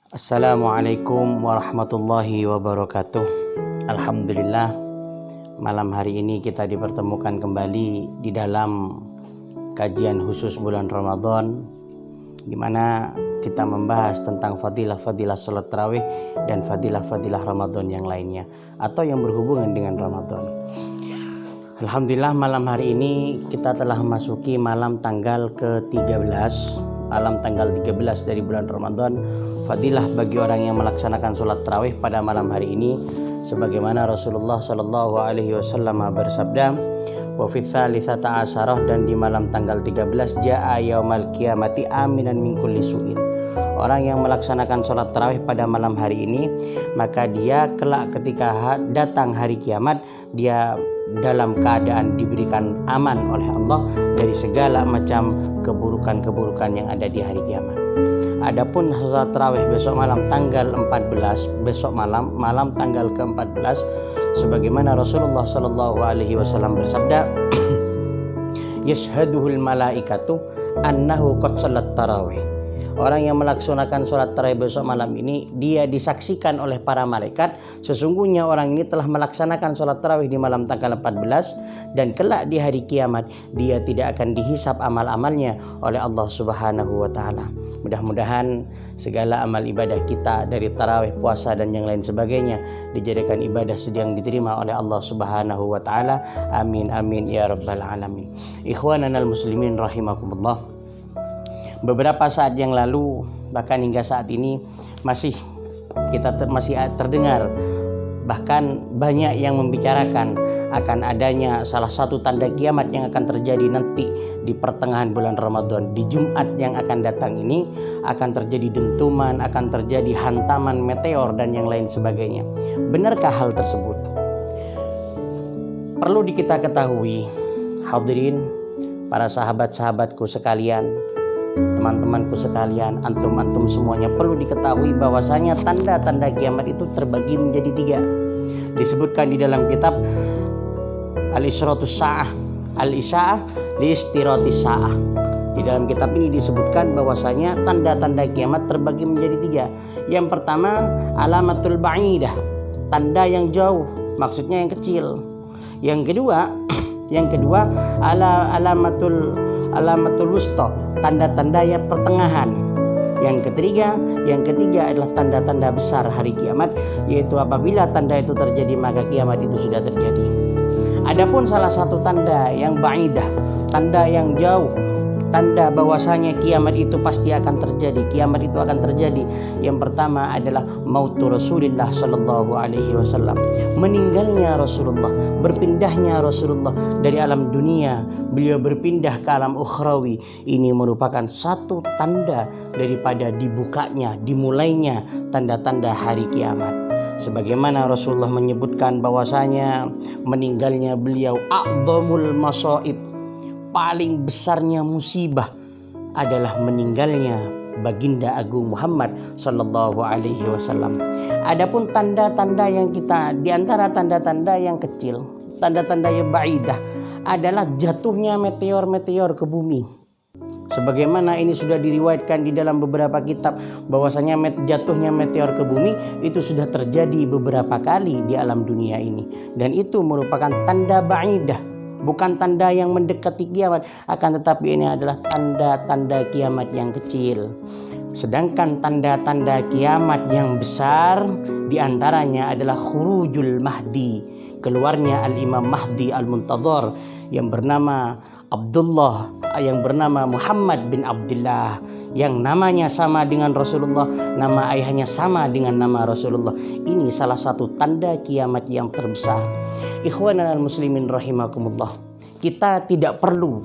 Assalamualaikum warahmatullahi wabarakatuh. Alhamdulillah, malam hari ini kita dipertemukan kembali di dalam kajian khusus bulan Ramadan, di mana kita membahas tentang fadilah-fadilah salat tarawih dan fadilah-fadilah Ramadan yang lainnya atau yang berhubungan dengan Ramadan. Alhamdulillah, malam hari ini kita telah memasuki malam tanggal ke-13, malam tanggal 13 dari bulan Ramadan. Fadilah bagi orang yang melaksanakan sholat tarawih pada malam hari ini, sebagaimana Rasulullah Shallallahu Alaihi Wasallam bersabda, wa fi tsalitsata asyarah, dan di malam tanggal 13 jaa yaumal qiyamati aminan min kulli su'in. Orang yang melaksanakan sholat tarawih pada malam hari ini, maka dia kelak ketika datang hari kiamat, dia dalam keadaan diberikan aman oleh Allah dari segala macam keburukan-keburukan yang ada di hari kiamat. Adapun sholat tarawih besok malam tanggal 14, besok malam tanggal ke-14, sebagaimana Rasulullah Shallallahu Alaihi Wasallam bersabda, yashhaduhul malaikatu annahu qad sholat tarawih. Orang yang melaksanakan sholat tarawih besok malam ini, dia disaksikan oleh para malaikat, sesungguhnya orang ini telah melaksanakan sholat tarawih di malam tanggal 14, dan kelak di hari kiamat dia tidak akan dihisap amal-amalnya oleh Allah Subhanahu wa Ta'ala. Mudah-mudahan segala amal ibadah kita dari tarawih, puasa dan yang lain sebagainya dijadikan ibadah yang diterima oleh Allah Subhanahu wa Ta'ala. Amin amin ya rabbal alamin. Ikhwananal muslimin rahimakumullah. Beberapa saat yang lalu, bahkan hingga saat ini masih terdengar, bahkan banyak yang membicarakan akan adanya salah satu tanda kiamat yang akan terjadi nanti di pertengahan bulan Ramadan. Di Jumat yang akan datang ini akan terjadi dentuman, akan terjadi hantaman meteor dan yang lain sebagainya. Benarkah hal tersebut? Perlu kita ketahui, hadirin, para sahabat-sahabatku sekalian, teman-temanku sekalian, antum-antum semuanya, perlu diketahui bahwasanya tanda-tanda kiamat itu terbagi menjadi 3. Disebutkan di dalam kitab Al-Isratus Sa'ah, Al-Isa'ah Liistiratis Sa'ah. Di dalam kitab ini disebutkan bahwasanya tanda-tanda kiamat terbagi menjadi 3. Yang pertama, alamatul ba'idah, tanda yang jauh, maksudnya yang kecil. Yang kedua alamatul wusta, tanda-tanda yang pertengahan. Yang ketiga adalah tanda-tanda besar hari kiamat, yaitu apabila tanda itu terjadi maka kiamat itu sudah terjadi. Adapun salah satu tanda yang ba'idah, tanda yang jauh, tanda bahwasanya kiamat itu pasti akan terjadi, kiamat itu akan terjadi. Yang pertama adalah mautu Rasulullah Sallallahu Alaihi Wasallam, meninggalnya Rasulullah, berpindahnya Rasulullah dari alam dunia, beliau berpindah ke alam ukhrawi. Ini merupakan satu tanda daripada dibukanya, dimulainya tanda-tanda hari kiamat. Sebagaimana Rasulullah menyebutkan bahwasanya meninggalnya beliau a'dhamul masaib, paling besarnya musibah adalah meninggalnya baginda agung Muhammad sallallahu alaihi wasallam. Adapun tanda-tanda yang di antara tanda-tanda yang kecil, tanda-tanda yang ba'idah adalah jatuhnya meteor-meteor ke bumi. Sebagaimana ini sudah diriwayatkan di dalam beberapa kitab bahwasanya jatuhnya meteor ke bumi itu sudah terjadi beberapa kali di alam dunia ini, dan itu merupakan tanda ba'idah, bukan tanda yang mendekati kiamat, akan tetapi ini adalah tanda-tanda kiamat yang kecil. Sedangkan tanda-tanda kiamat yang besar diantaranya adalah khurujul mahdi, keluarnya al-imam mahdi al-muntadhar yang bernama Abdullah, yang bernama Muhammad bin Abdullah, yang namanya sama dengan Rasulullah, nama ayahnya sama dengan nama Rasulullah. Ini salah satu tanda kiamat yang terbesar. Ikhwanal muslimin rahimakumullah, kita tidak perlu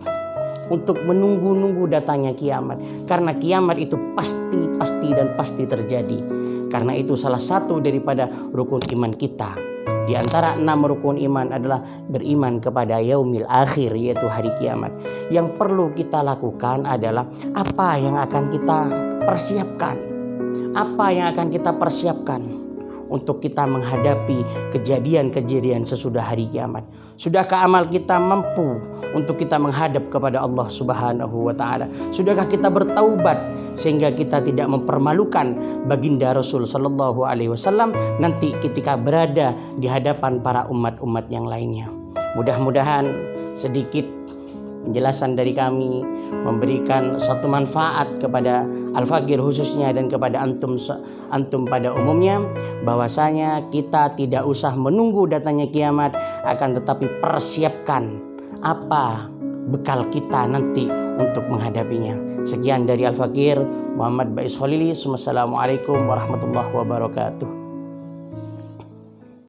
untuk menunggu-nunggu datangnya kiamat, karena kiamat itu pasti terjadi. Karena itu salah satu daripada rukun iman kita. Di antara 6 rukun iman adalah beriman kepada yaumil akhir, yaitu hari kiamat. Yang perlu kita lakukan adalah apa yang akan kita persiapkan. Apa yang akan kita persiapkan untuk kita menghadapi kejadian-kejadian sesudah hari kiamat. Sudahkah amal kita mampu untuk kita menghadap kepada Allah Subhanahu wa Ta'ala? Sudahkah kita bertaubat sehingga kita tidak mempermalukan baginda Rasul Sallallahu Alaihi Wasallam nanti ketika berada di hadapan para umat-umat yang lainnya. Mudah-mudahan sedikit penjelasan dari kami memberikan suatu manfaat kepada Al-Fakir khususnya dan kepada antum pada umumnya, bahwasanya kita tidak usah menunggu datangnya kiamat, akan tetapi persiapkan apa bekal kita nanti untuk menghadapinya. Sekian dari Al-Fakir Muhammad Baiz Khalili. Wassalamualaikum warahmatullahi wabarakatuh.